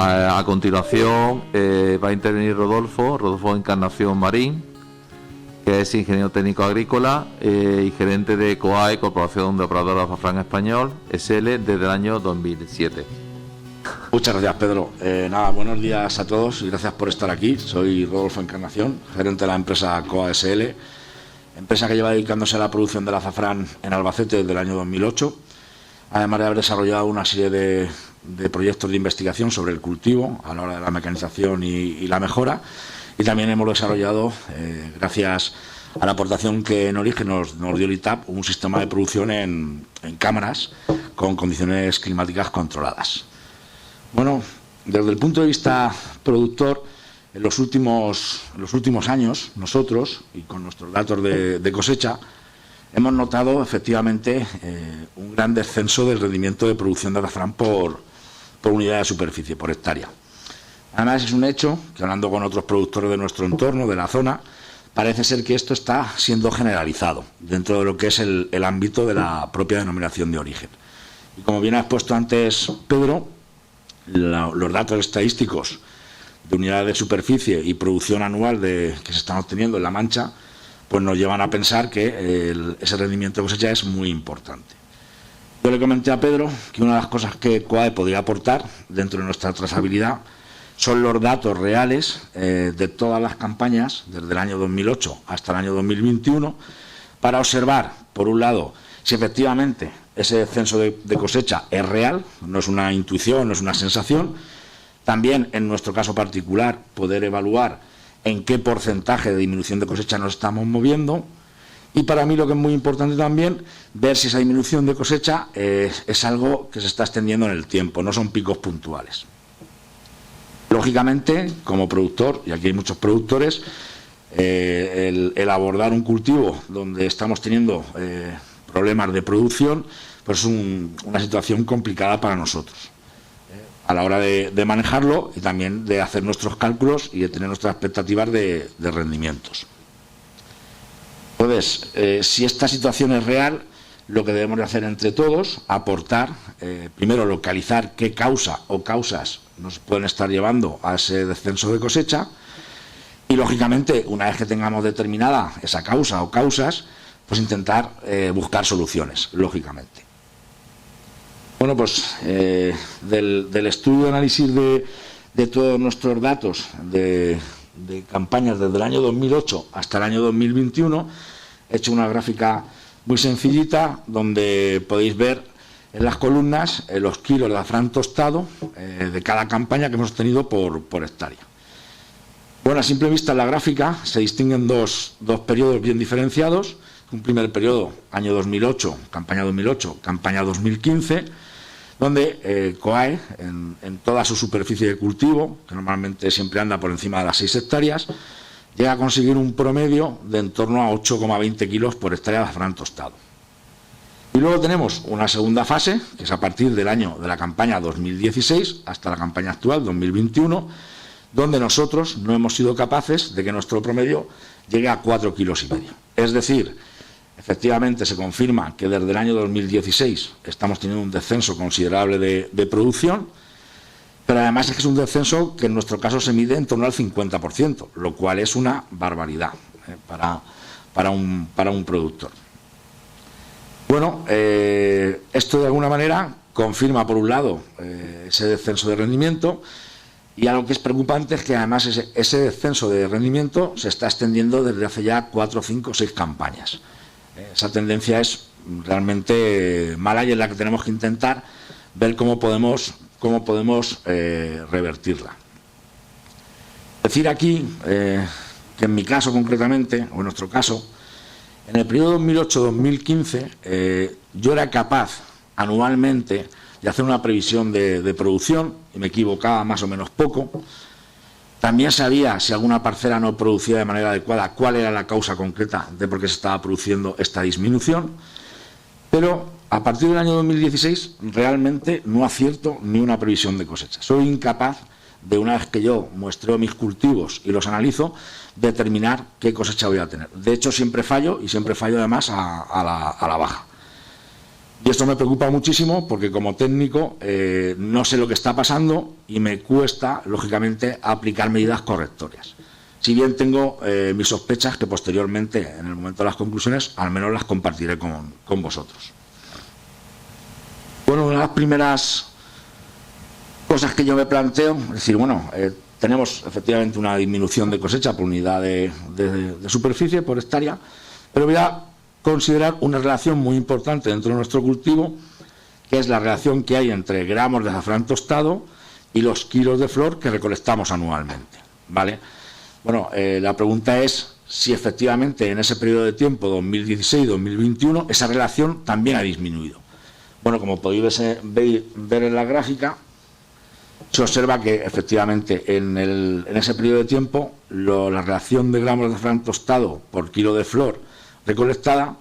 A continuación va a intervenir Rodolfo Encarnación Marín, que es ingeniero técnico agrícola y gerente de COAE, Corporación de Operadores de Azafrán Español, SL, desde el año 2007. Muchas gracias, Pedro. Buenos días a todos y gracias por estar aquí. Soy Rodolfo Encarnación, gerente de la empresa COAE SL, empresa que lleva dedicándose a la producción del azafrán en Albacete desde el año 2008, además de haber desarrollado una serie de proyectos de investigación sobre el cultivo a la hora de la mecanización y la mejora. Y también hemos desarrollado, gracias a la aportación que en origen nos dio el ITAP, un sistema de producción en cámaras con condiciones climáticas controladas. Bueno, desde el punto de vista productor, en los últimos años, nosotros, y con nuestros datos de cosecha, hemos notado efectivamente un gran descenso del rendimiento de producción de azafrán por unidad de superficie, por hectárea. Además, es un hecho que, hablando con otros productores de nuestro entorno, de la zona, parece ser que esto está siendo generalizado dentro de lo que es el ámbito de la propia denominación de origen. Y como bien ha expuesto antes Pedro, los datos estadísticos de unidad de superficie y producción anual que se están obteniendo en La Mancha, pues nos llevan a pensar que ese rendimiento de cosecha es muy importante. Yo le comenté a Pedro que una de las cosas que COAE podría aportar dentro de nuestra trazabilidad son los datos reales de todas las campañas desde el año 2008 hasta el año 2021 para observar, por un lado, si efectivamente ese descenso de cosecha es real, no es una intuición, no es una sensación. También, en nuestro caso particular, poder evaluar en qué porcentaje de disminución de cosecha nos estamos moviendo. Y para mí lo que es muy importante también, ver si esa disminución de cosecha es algo que se está extendiendo en el tiempo, no son picos puntuales. Lógicamente, como productor, y aquí hay muchos productores, el abordar un cultivo donde estamos teniendo problemas de producción, pues es una situación complicada para nosotros a la hora de manejarlo y también de hacer nuestros cálculos y de tener nuestras expectativas de rendimientos. Entonces, si esta situación es real, lo que debemos de hacer entre todos, aportar, primero localizar qué causa o causas nos pueden estar llevando a ese descenso de cosecha y, lógicamente, una vez que tengamos determinada esa causa o causas, pues intentar buscar soluciones, lógicamente. Bueno, pues del estudio de análisis de todos nuestros datos de campañas desde el año 2008 hasta el año 2021, he hecho una gráfica muy sencillita donde podéis ver en las columnas los kilos de azafrán tostado de cada campaña que hemos tenido por hectárea. Bueno, a simple vista en la gráfica se distinguen dos periodos bien diferenciados. Un primer periodo, año 2008, campaña 2008, campaña 2015, donde COAE, en toda su superficie de cultivo, que normalmente siempre anda por encima de las 6 hectáreas, llega a conseguir un promedio de en torno a 8,20 kilos por hectárea de azafrán tostado. Y luego tenemos una segunda fase, que es a partir del año de la campaña 2016 hasta la campaña actual, 2021, donde nosotros no hemos sido capaces de que nuestro promedio llegue a 4,5 kilos. Es decir, efectivamente se confirma que desde el año 2016 estamos teniendo un descenso considerable de producción, pero además es que es un descenso que en nuestro caso se mide en torno al 50%, lo cual es una barbaridad para un productor. Bueno, esto de alguna manera confirma, por un lado, ese descenso de rendimiento, y algo que es preocupante es que además ese descenso de rendimiento se está extendiendo desde hace ya 4, 5, 6 campañas. Esa tendencia es realmente mala y es la que tenemos que intentar ver cómo podemos revertirla. Decir aquí que en mi caso concretamente, o en nuestro caso, en el periodo 2008-2015 yo era capaz anualmente de hacer una previsión de producción y me equivocaba más o menos poco. También sabía si alguna parcela no producía de manera adecuada, cuál era la causa concreta de por qué se estaba produciendo esta disminución, pero a partir del año 2016 realmente no acierto ni una previsión de cosecha. Soy incapaz de, una vez que yo muestreo mis cultivos y los analizo, determinar qué cosecha voy a tener. De hecho, siempre fallo, y siempre fallo además a la baja. Y esto me preocupa muchísimo porque como técnico no sé lo que está pasando y me cuesta, lógicamente, aplicar medidas correctorias. Si bien tengo mis sospechas que posteriormente, en el momento de las conclusiones, al menos las compartiré con vosotros. Bueno, una de las primeras cosas que yo me planteo, es decir, bueno, tenemos efectivamente una disminución de cosecha por unidad de superficie, por hectárea, pero voy a considerar una relación muy importante dentro de nuestro cultivo, que es la relación que hay entre gramos de azafrán tostado y los kilos de flor que recolectamos anualmente, ¿vale? Bueno, la pregunta es si efectivamente en ese periodo de tiempo, 2016-2021, esa relación también ha disminuido. Bueno, como podéis ver en la gráfica, se observa que efectivamente en ese periodo de tiempo la relación de gramos de azafrán tostado por kilo de flor recolectada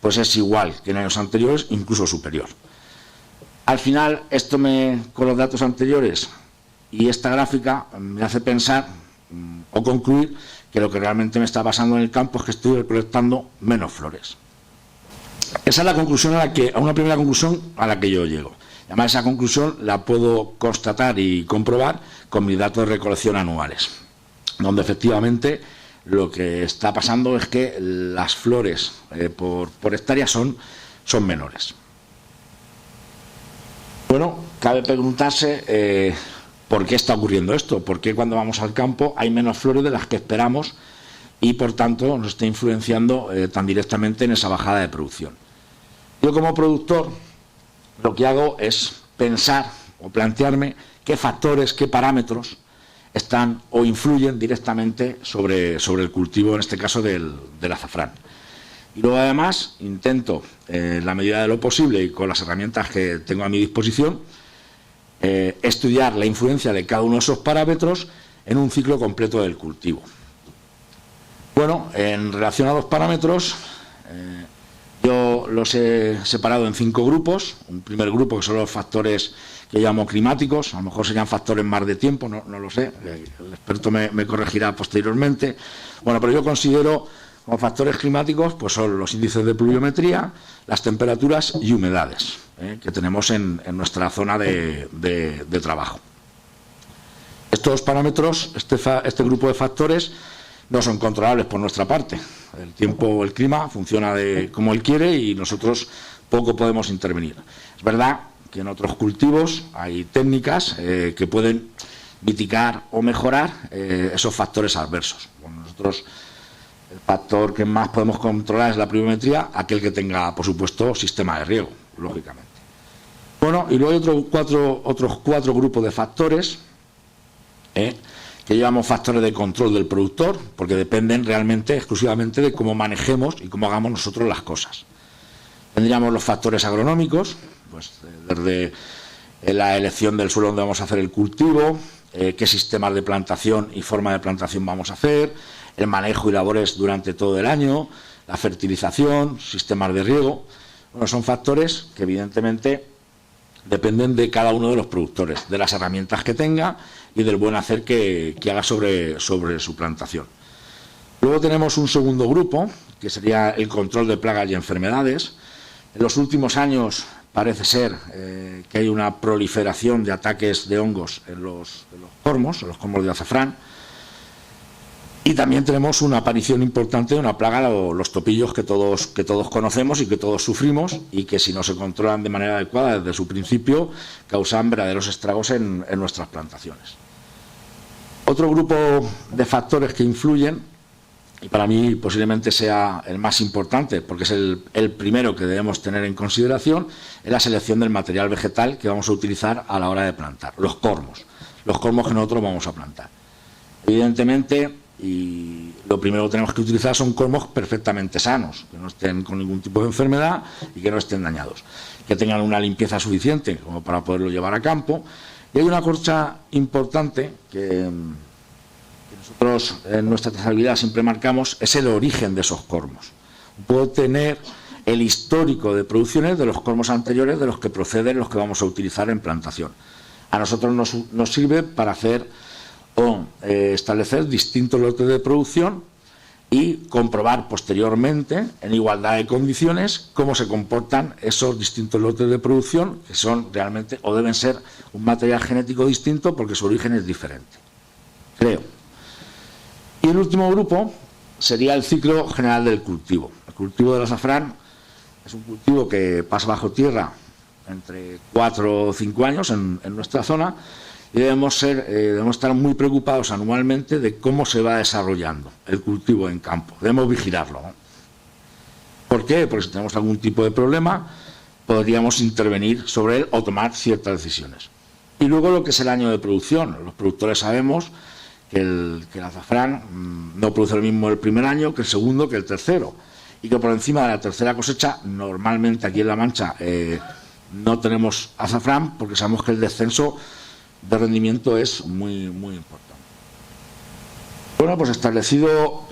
pues es igual que en años anteriores, incluso superior. Al final, con los datos anteriores y esta gráfica me hace pensar o concluir que lo que realmente me está pasando en el campo es que estoy recolectando menos flores. Esa es la conclusión una primera conclusión a la que yo llego. Además, esa conclusión la puedo constatar y comprobar con mis datos de recolección anuales, donde efectivamente lo que está pasando es que las flores por hectárea son menores. Bueno, cabe preguntarse por qué está ocurriendo esto, por qué cuando vamos al campo hay menos flores de las que esperamos y por tanto nos está influenciando tan directamente en esa bajada de producción. Yo como productor lo que hago es pensar o plantearme qué factores, qué parámetros están o influyen directamente sobre el cultivo, en este caso del azafrán. Y luego además intento, en la medida de lo posible y con las herramientas que tengo a mi disposición, estudiar la influencia de cada uno de esos parámetros en un ciclo completo del cultivo. Bueno, en relación a los parámetros, yo los he separado en 5 grupos. Un primer grupo que son los factores que llamo climáticos, a lo mejor serían factores más de tiempo, no lo sé, el experto me corregirá posteriormente. Bueno, pero yo considero como factores climáticos pues son los índices de pluviometría, las temperaturas y humedades que tenemos en nuestra zona de trabajo. Estos parámetros, este grupo de factores, no son controlables por nuestra parte. El tiempo o el clima funciona como él quiere y nosotros poco podemos intervenir. Es verdad que en otros cultivos hay técnicas que pueden mitigar o mejorar esos factores adversos. Bueno, nosotros el factor que más podemos controlar es la pluviometría, aquel que tenga, por supuesto, sistema de riego, lógicamente. Bueno, y luego hay otros cuatro grupos de factores que llamamos factores de control del productor, porque dependen realmente, exclusivamente de cómo manejemos y cómo hagamos nosotros las cosas. Tendríamos los factores agronómicos, pues desde la elección del suelo donde vamos a hacer el cultivo, qué sistemas de plantación y forma de plantación vamos a hacer, el manejo y labores durante todo el año, la fertilización, sistemas de riego. Bueno, son factores que evidentemente dependen de cada uno de los productores, de las herramientas que tenga y del buen hacer que haga sobre su plantación. Luego tenemos un segundo grupo, que sería el control de plagas y enfermedades. En los últimos años parece ser que hay una proliferación de ataques de hongos en los cormos de azafrán. Y también tenemos una aparición importante de una plaga, los topillos que todos conocemos y que todos sufrimos y que si no se controlan de manera adecuada desde su principio causan verdaderos estragos en nuestras plantaciones. Otro grupo de factores que influyen, y para mí posiblemente sea el más importante porque es el primero que debemos tener en consideración, es la selección del material vegetal que vamos a utilizar a la hora de plantar, los cormos que nosotros vamos a plantar. Evidentemente, y lo primero que tenemos que utilizar son cormos perfectamente sanos, que no estén con ningún tipo de enfermedad y que no estén dañados, que tengan una limpieza suficiente como para poderlo llevar a campo. Y hay una cosa importante que nosotros en nuestra trazabilidad siempre marcamos, es el origen de esos cormos. Puedo tener el histórico de producciones de los cormos anteriores de los que proceden los que vamos a utilizar en plantación. A nosotros nos sirve para hacer o establecer distintos lotes de producción y comprobar posteriormente, en igualdad de condiciones, cómo se comportan esos distintos lotes de producción, que son realmente o deben ser un material genético distinto porque su origen es diferente, creo. Y el último grupo sería el ciclo general del cultivo. El cultivo del azafrán es un cultivo que pasa bajo tierra entre 4 o 5 años en nuestra zona, y debemos estar muy preocupados anualmente de cómo se va desarrollando el cultivo en campo. Debemos vigilarlo, ¿no? ¿Por qué? Porque si tenemos algún tipo de problema, podríamos intervenir sobre él o tomar ciertas decisiones. Y luego lo que es el año de producción. Los productores sabemos que el azafrán no produce lo mismo el primer año que el segundo, que el tercero. Y que por encima de la tercera cosecha, normalmente aquí en La Mancha, no tenemos azafrán porque sabemos que el descenso de rendimiento es muy, muy importante. Bueno, pues establecido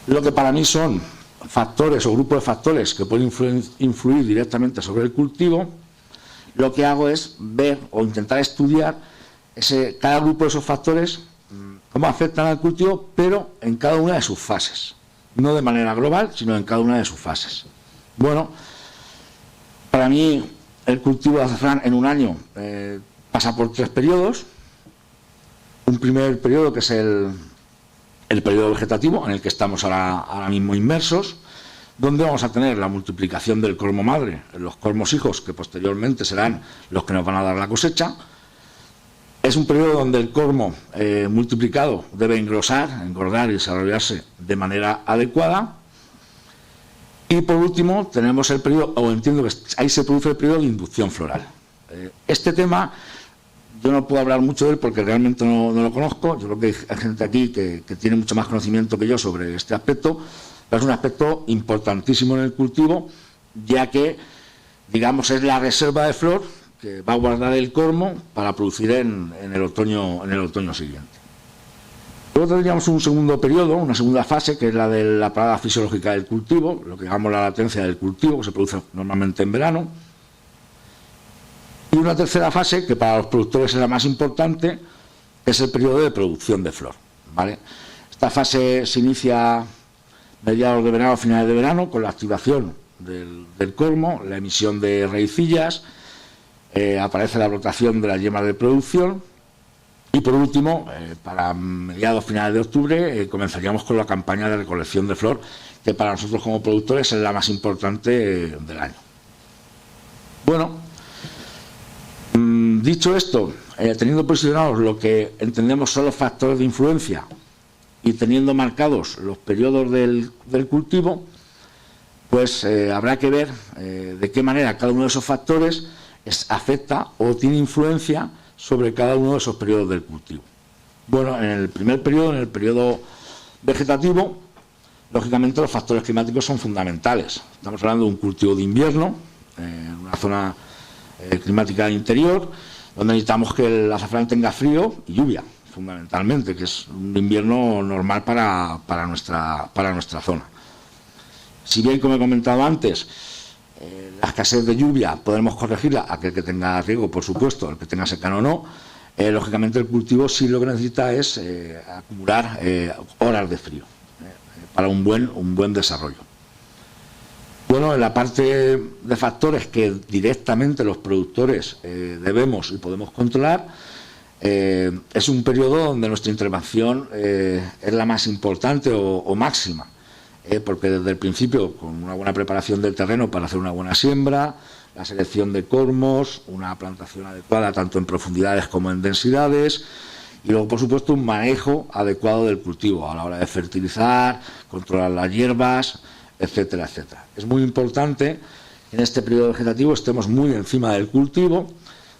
lo que para mí son factores o grupos de factores que pueden influir directamente sobre el cultivo, lo que hago es ver o intentar estudiar cada grupo de esos factores, cómo afectan al cultivo, pero en cada una de sus fases. No de manera global, sino en cada una de sus fases. Bueno, para mí el cultivo de azafrán en un año pasa por 3 periodos. Un primer periodo que es el periodo vegetativo, en el que estamos ahora mismo inmersos, donde vamos a tener la multiplicación del cormo madre, los cormos hijos, que posteriormente serán los que nos van a dar la cosecha. Es un periodo donde el cormo multiplicado debe engrosar, engordar y desarrollarse de manera adecuada. Y por último tenemos el periodo, o entiendo que ahí se produce el periodo de inducción floral. Este tema yo no puedo hablar mucho de él porque realmente no lo conozco. Yo creo que hay gente aquí que tiene mucho más conocimiento que yo sobre este aspecto, pero es un aspecto importantísimo en el cultivo, ya que, digamos, es la reserva de flor que va a guardar el cormo para producir en el otoño siguiente. Luego tendríamos un segundo periodo, una segunda fase, que es la de la parada fisiológica del cultivo, lo que llamamos la latencia del cultivo, que se produce normalmente en verano. Y una tercera fase, que para los productores es la más importante, es el periodo de producción de flor, ¿vale? Esta fase se inicia mediados de verano, finales de verano, con la activación del cormo, la emisión de raicillas, aparece la brotación de las yemas de producción y, por último, para mediados, finales de octubre, comenzaríamos con la campaña de recolección de flor, que para nosotros como productores es la más importante del año. Bueno, dicho esto, teniendo posicionados lo que entendemos son los factores de influencia y teniendo marcados los periodos del cultivo, pues habrá que ver de qué manera cada uno de esos factores afecta o tiene influencia sobre cada uno de esos periodos del cultivo. Bueno, en el primer periodo, en el periodo vegetativo, lógicamente los factores climáticos son fundamentales. Estamos hablando de un cultivo de invierno, en una zona climática interior, donde necesitamos que el azafrán tenga frío y lluvia, fundamentalmente, que es un invierno normal para nuestra zona. Si bien, como he comentado antes, la escasez de lluvia podemos corregirla, aquel que tenga riego, por supuesto, el que tenga secano no, lógicamente el cultivo sí lo que necesita es acumular horas de frío para un buen desarrollo. Bueno, en la parte de factores que directamente los productores debemos y podemos controlar, es un periodo donde nuestra intervención es la más importante o máxima, porque desde el principio, con una buena preparación del terreno para hacer una buena siembra, la selección de cormos, una plantación adecuada tanto en profundidades como en densidades, y luego, por supuesto, un manejo adecuado del cultivo a la hora de fertilizar, controlar las hierbas, etcétera, etcétera. Es muy importante que en este periodo vegetativo estemos muy encima del cultivo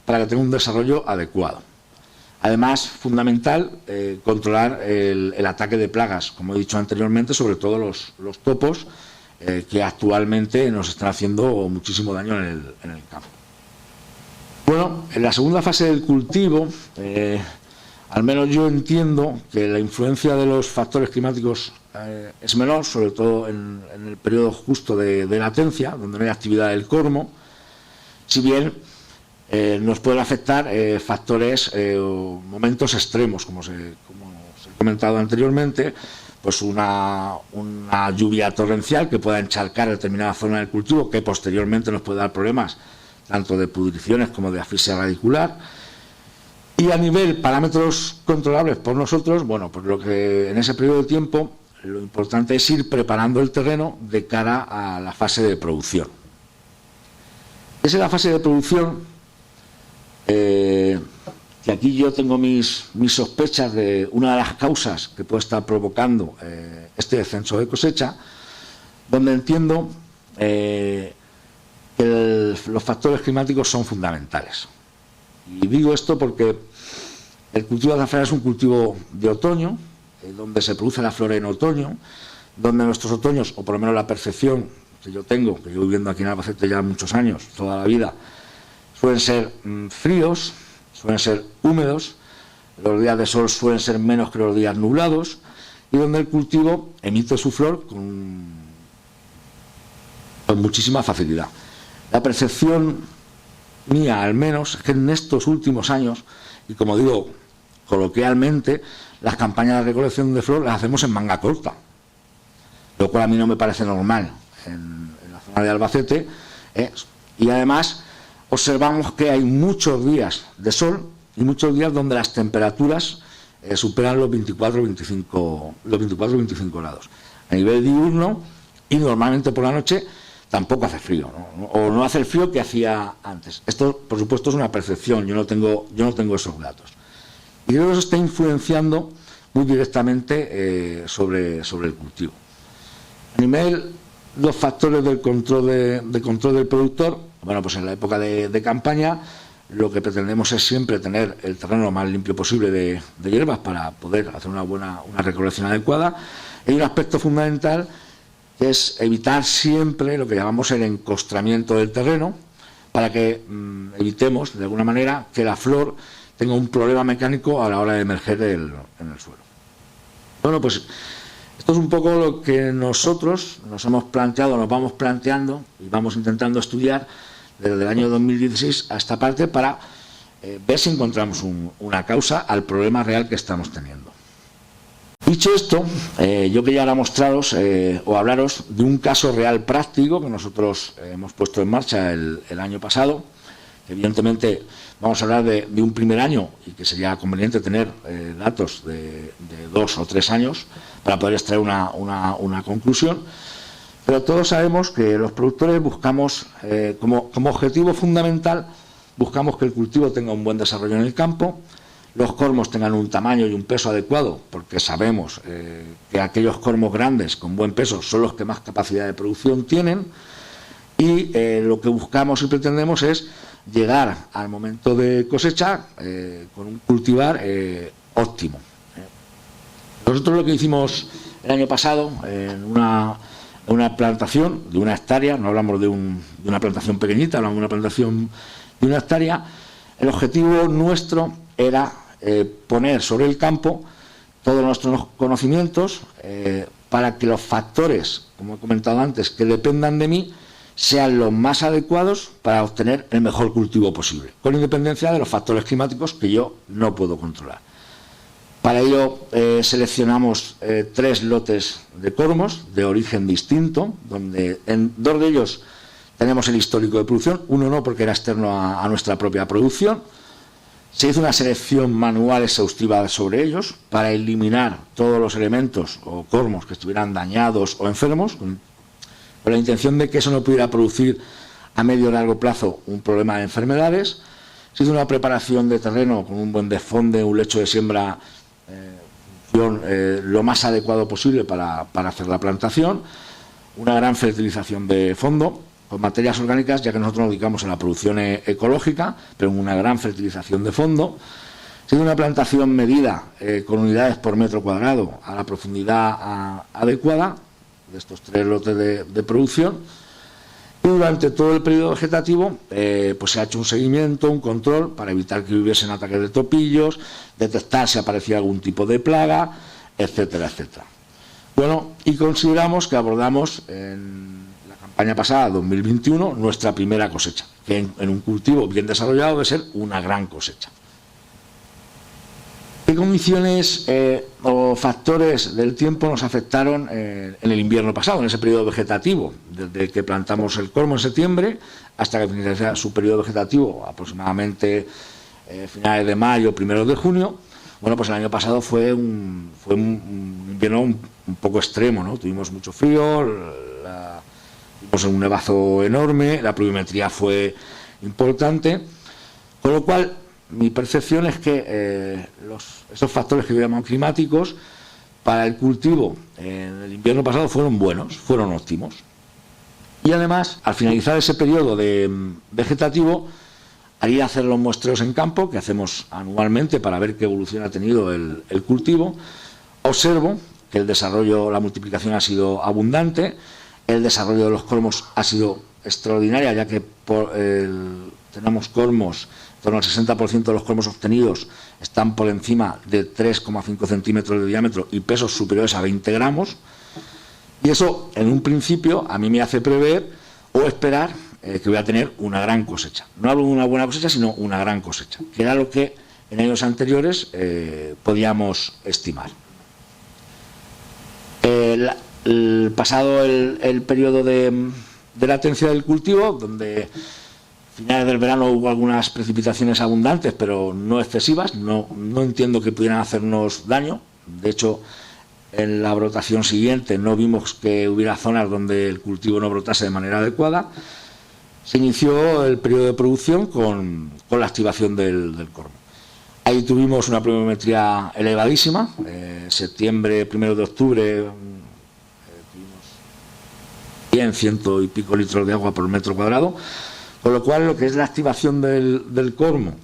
para que tenga un desarrollo adecuado. Además, fundamental controlar el ataque de plagas, como he dicho anteriormente, sobre todo los topos, que actualmente nos están haciendo muchísimo daño en el campo. Bueno, en la segunda fase del cultivo, al menos yo entiendo que la influencia de los factores climáticos es menor, sobre todo en el periodo justo de latencia, donde no hay actividad del cormo, si bien nos pueden afectar factores o momentos extremos, como se ha comentado anteriormente, pues una lluvia torrencial que pueda encharcar determinada zona del cultivo, que posteriormente nos puede dar problemas tanto de pudriciones como de asfixia radicular. Y a nivel parámetros controlables por nosotros, bueno, pues lo que en ese periodo de tiempo lo importante es ir preparando el terreno de cara a la fase de producción. Es en la fase de producción que aquí yo tengo mis sospechas de una de las causas que puede estar provocando este descenso de cosecha, donde entiendo que los factores climáticos son fundamentales. Y digo esto porque el cultivo de azafrán es un cultivo de otoño, donde se produce la flor en otoño, donde nuestros otoños, o por lo menos la percepción que yo tengo, que llevo viviendo aquí en Albacete ya muchos años, toda la vida, suelen ser fríos, suelen ser húmedos, los días de sol suelen ser menos que los días nublados, y donde el cultivo emite su flor con muchísima facilidad. La percepción mía, al menos, es que en estos últimos años, y como digo coloquialmente, las campañas de recolección de flor las hacemos en manga corta, lo cual a mí no me parece normal en la zona de Albacete, y además observamos que hay muchos días de sol y muchos días donde las temperaturas superan los 24-25 grados a nivel diurno, y normalmente por la noche tampoco hace frío, ¿no? O no hace el frío que hacía antes. Esto, por supuesto, es una percepción, yo no tengo esos datos. Y creo que eso está influenciando muy directamente sobre el cultivo. A nivel los factores del control del productor, bueno, pues en la época de campaña lo que pretendemos es siempre tener el terreno lo más limpio posible de hierbas para poder hacer una recolección adecuada. Hay un aspecto fundamental que es evitar siempre lo que llamamos el encostramiento del terreno, para que evitemos de alguna manera que la flor tenga un problema mecánico a la hora de emerger en el suelo. Bueno, pues esto es un poco lo que nosotros nos hemos planteado, nos vamos planteando y vamos intentando estudiar desde el año 2016 a esta parte para ver si encontramos una causa al problema real que estamos teniendo. Dicho esto, yo quería ahora mostraros o hablaros de un caso real práctico que nosotros hemos puesto en marcha el año pasado. Evidentemente vamos a hablar de un primer año y que sería conveniente tener datos de 2 o 3 años para poder extraer una conclusión. Pero todos sabemos que los productores buscamos, como objetivo fundamental, buscamos que el cultivo tenga un buen desarrollo en el campo, los cormos tengan un tamaño y un peso adecuado, porque sabemos que aquellos cormos grandes con buen peso son los que más capacidad de producción tienen, y lo que buscamos y pretendemos es llegar al momento de cosecha con un cultivar óptimo. Nosotros lo que hicimos el año pasado en una plantación de 1 hectárea, no hablamos de una plantación pequeñita, hablamos de una plantación de 1 hectárea, el objetivo nuestro era poner sobre el campo todos nuestros conocimientos para que los factores, como he comentado antes, que dependan de mí, sean los más adecuados para obtener el mejor cultivo posible, con independencia de los factores climáticos que yo no puedo controlar. Para ello seleccionamos 3 lotes de cormos de origen distinto, donde en 2 de ellos tenemos el histórico de producción, 1 no porque era externo a nuestra propia producción. Se hizo una selección manual exhaustiva sobre ellos para eliminar todos los elementos o cormos que estuvieran dañados o enfermos, con la intención de que eso no pudiera producir a medio o largo plazo un problema de enfermedades. Se hizo una preparación de terreno con un buen desfonde, un lecho de siembra lo más adecuado posible para hacer la plantación, una gran fertilización de fondo con materias orgánicas, ya que nosotros nos dedicamos a la producción ecológica, pero una gran fertilización de fondo. Se hizo una plantación medida con unidades por metro cuadrado a la profundidad adecuada de estos 3 lotes de producción, y durante todo el periodo vegetativo pues se ha hecho un seguimiento, un control para evitar que hubiesen ataques de topillos, detectar si aparecía algún tipo de plaga, etcétera, etcétera. Bueno, y consideramos que abordamos en la campaña pasada, 2021, nuestra primera cosecha, que en un cultivo bien desarrollado debe ser una gran cosecha. ¿Qué condiciones o factores del tiempo nos afectaron en el invierno pasado, en ese periodo vegetativo? Desde que plantamos el cormo en septiembre hasta que finaliza su periodo vegetativo, aproximadamente finales de mayo, primeros de junio. Bueno, pues el año pasado fue un invierno un poco extremo, ¿no? Tuvimos mucho frío, tuvimos un nevazo enorme, la pluviometría fue importante, con lo cual mi percepción es que esos factores que llamamos climáticos para el cultivo en el invierno pasado fueron buenos, fueron óptimos. Y además, al finalizar ese periodo vegetativo, haría hacer los muestreos en campo, que hacemos anualmente para ver qué evolución ha tenido el cultivo. Observo que el desarrollo, la multiplicación ha sido abundante, el desarrollo de los cormos ha sido extraordinaria, ya que tenemos cormos, en torno al 60% de los cormos obtenidos están por encima de 3,5 centímetros de diámetro y pesos superiores a 20 gramos. Y eso, en un principio, a mí me hace prever o esperar que voy a tener una gran cosecha. No hablo de una buena cosecha, sino una gran cosecha, que era lo que en años anteriores podíamos estimar. Pasado el periodo de latencia del cultivo, donde a finales del verano hubo algunas precipitaciones abundantes, pero no excesivas, no entiendo que pudieran hacernos daño. De hecho, en la brotación siguiente no vimos que hubiera zonas donde el cultivo no brotase de manera adecuada. Se inició el periodo de producción con la activación del cormo. Ahí tuvimos una pluviometría elevadísima. Septiembre, 1 de octubre, tuvimos 100 y pico litros de agua por metro cuadrado, con lo cual lo que es la activación del cormo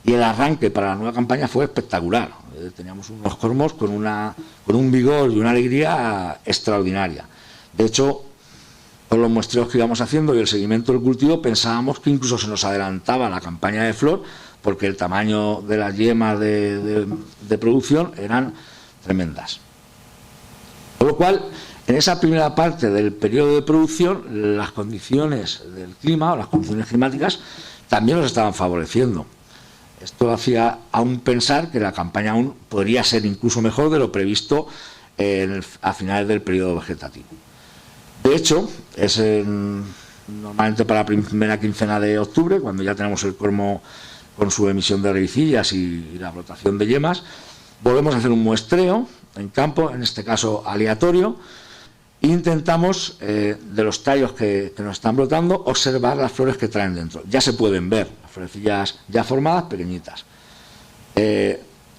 y el arranque para la nueva campaña fue espectacular. Teníamos unos cormos con un vigor y una alegría extraordinaria. De hecho, con los muestreos que íbamos haciendo y el seguimiento del cultivo, pensábamos que incluso se nos adelantaba la campaña de flor, porque el tamaño de las yemas de producción eran tremendas. Con lo cual, en esa primera parte del periodo de producción, las condiciones del clima o las condiciones climáticas también nos estaban favoreciendo. Esto hacía aún pensar que la campaña aún podría ser incluso mejor de lo previsto a finales del periodo vegetativo. De hecho, es normalmente para la primera quincena de octubre, cuando ya tenemos el cormo con su emisión de raicillas y la brotación de yemas, volvemos a hacer un muestreo en campo, en este caso aleatorio, e intentamos, de los tallos que nos están brotando, observar las flores que traen dentro. Ya se pueden ver, las florecillas ya formadas, pequeñitas.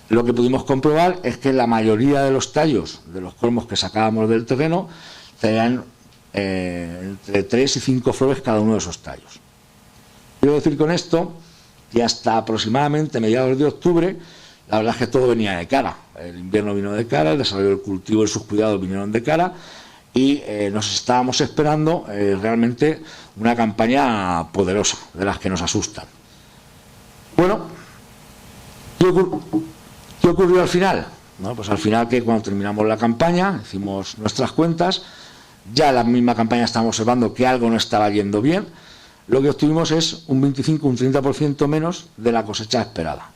Lo que pudimos comprobar es que la mayoría de los tallos de los cormos que sacábamos del terreno traían entre 3 y 5 flores cada uno de esos tallos. Quiero decir con esto que hasta aproximadamente mediados de octubre, la verdad es que todo venía de cara. El invierno vino de cara, el desarrollo del cultivo y sus cuidados vinieron de cara, y nos estábamos esperando realmente una campaña poderosa, de las que nos asustan. Bueno, ¿qué ocurrió al final? Bueno, pues al final, que cuando terminamos la campaña, hicimos nuestras cuentas, ya en la misma campaña estábamos observando que algo no estaba yendo bien. Lo que obtuvimos es un 25, un 30% menos de la cosecha esperada.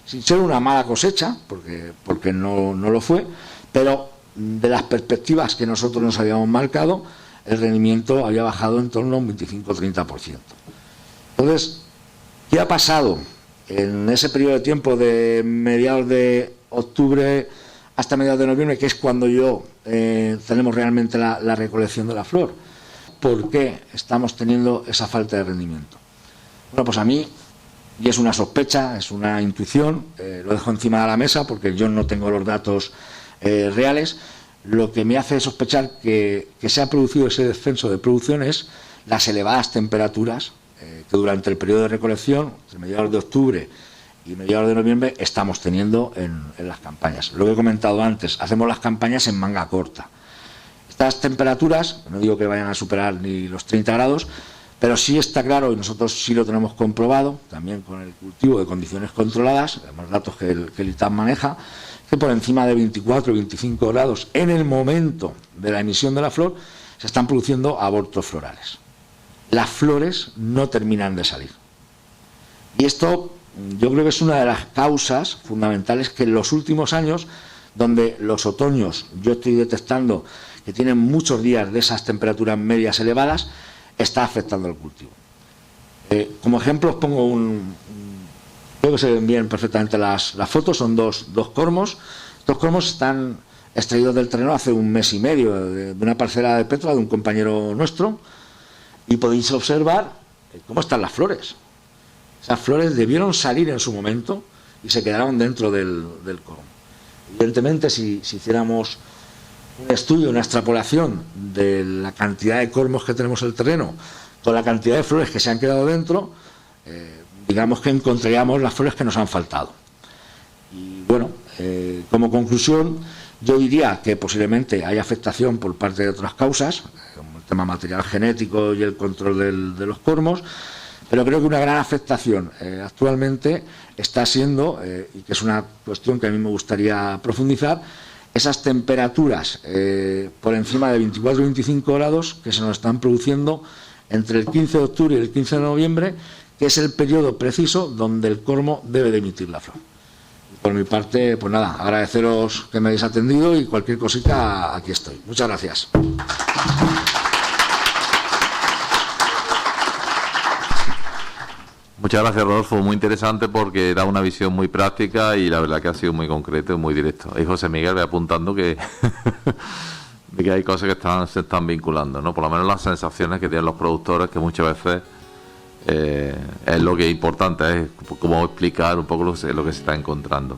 Sin ser una mala cosecha, porque no lo fue, pero de las perspectivas que nosotros nos habíamos marcado, el rendimiento había bajado en torno a un 25-30%. Entonces, ¿qué ha pasado en ese periodo de tiempo de mediados de octubre hasta mediados de noviembre, que es cuando tenemos realmente la recolección de la flor? ¿Por qué estamos teniendo esa falta de rendimiento? Bueno, pues a mí, y es una sospecha, es una intuición, lo dejo encima de la mesa porque yo no tengo los datos reales. Lo que me hace sospechar que se ha producido ese descenso de producción es las elevadas temperaturas que durante el periodo de recolección, entre mediados de octubre y mediados de noviembre, estamos teniendo en las campañas. Lo que he comentado antes, hacemos las campañas en manga corta. Estas temperaturas, no digo que vayan a superar ni los 30 grados, pero sí está claro, y nosotros sí lo tenemos comprobado, también con el cultivo de condiciones controladas, los datos que el ITAM maneja, que por encima de 24 y 25 grados en el momento de la emisión de la flor se están produciendo abortos florales. Las flores no terminan de salir. Y esto yo creo que es una de las causas fundamentales que en los últimos años, donde los otoños yo estoy detectando que tienen muchos días de esas temperaturas medias elevadas, está afectando el cultivo. Como ejemplo os pongo creo que se ven bien perfectamente las fotos, son dos cormos. Estos cormos están extraídos del terreno hace un mes y medio de una parcela de Petra de un compañero nuestro, y podéis observar cómo están las flores. Esas flores debieron salir en su momento y se quedaron dentro del cormo. Evidentemente, si hiciéramos un estudio, una extrapolación de la cantidad de cormos que tenemos en el terreno con la cantidad de flores que se han quedado dentro, digamos que encontraríamos las flores que nos han faltado. Y bueno, como conclusión, yo diría que posiblemente hay afectación por parte de otras causas, como el tema material genético y el control de los cormos, pero creo que una gran afectación actualmente está siendo, y que es una cuestión que a mí me gustaría profundizar, esas temperaturas por encima de 24 o 25 grados que se nos están produciendo entre el 15 de octubre y el 15 de noviembre, que es el periodo preciso donde el cormo debe de emitir la flor. Por mi parte, pues nada, agradeceros que me hayáis atendido y cualquier cosita, aquí estoy. Muchas gracias. Muchas gracias, Rodolfo, muy interesante porque da una visión muy práctica y la verdad que ha sido muy concreto y muy directo. Y José Miguel ve apuntando que de que hay cosas que se están vinculando, ¿no? Por lo menos las sensaciones que tienen los productores, que muchas veces es lo que es importante, es cómo explicar un poco lo que se está encontrando.